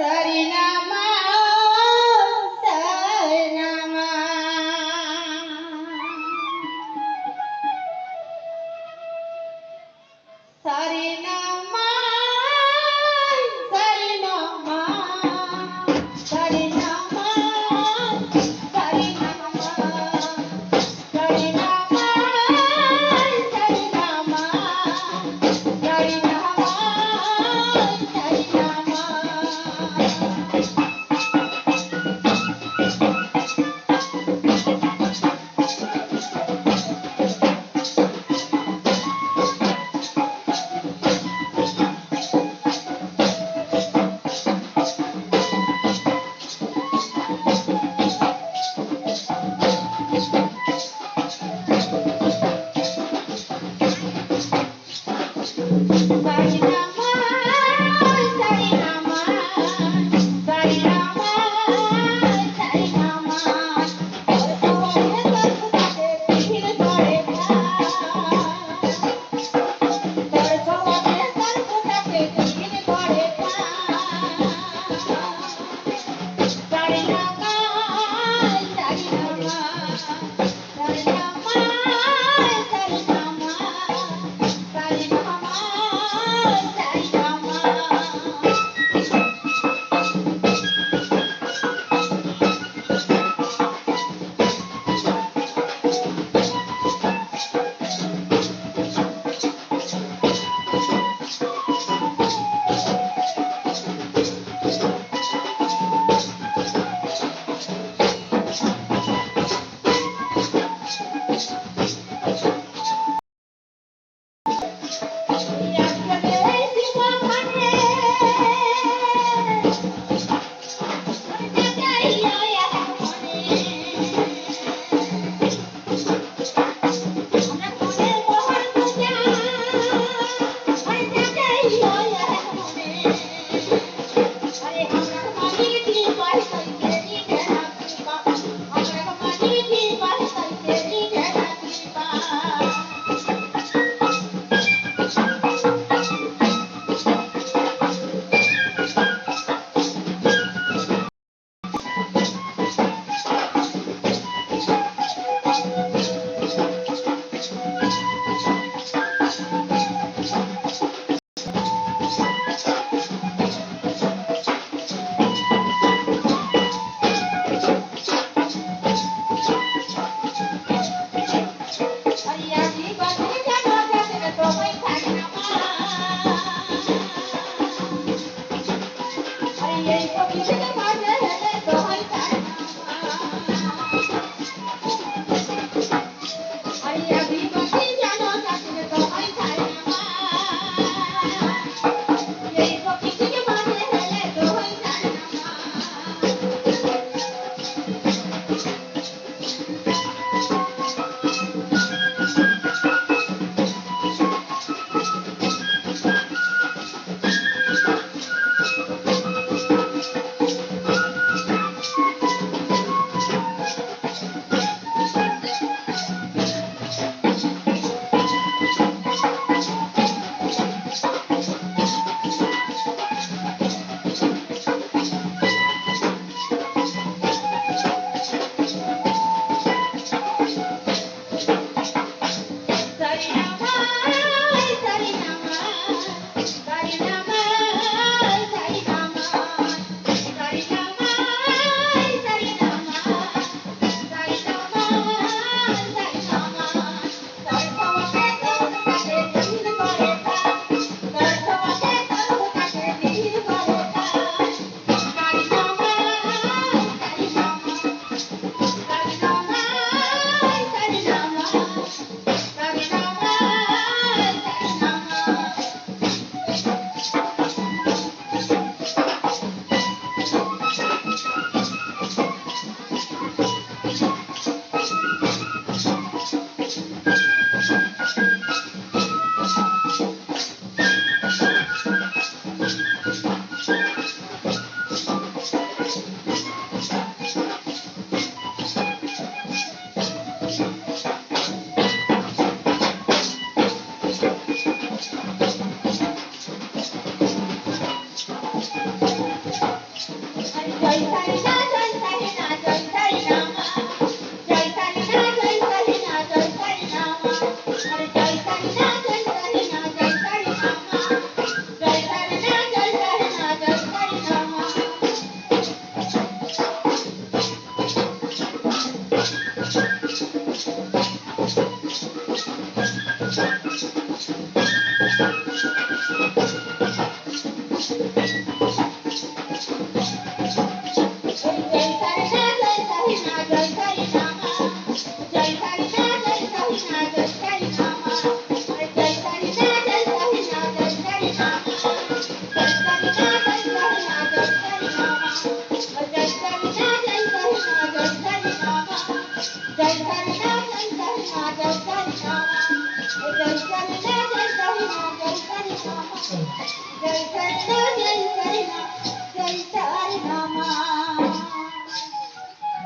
Sarinama, Sarinama, Sarinama, Sarinama, Sarinama, Sarinama, Sarinama, Sarinama,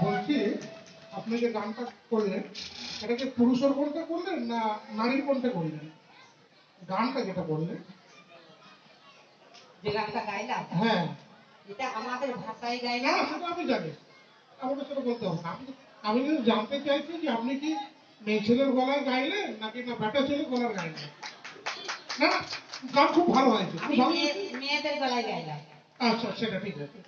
বলছি, আপনি যে গানটা করলেন, এটা কি পুরুষের কণ্ঠে করলেন না নারীর কণ্ঠে করলেন? গানটা যেটা করলেন, যে গানটা গাইলাম হ্যাঁ। এটা আমাদের ভাষায় না গাইলাম। সেটা আমি জানি, আমাকে সেটা বলতে হবে না। আমি কিন্তু জানতে চাইছি যে আপনি কি মেয়ে ছেলের গলায় গাইলেন নাকি না বেটা ছেলের গলায় গাইলেন? না না, গান খুব ভালো হয়েছে, খুব আমি ভালো। মেয়েদের গলায় গাইলাম। আচ্ছা, সেটা ঠিক আছে।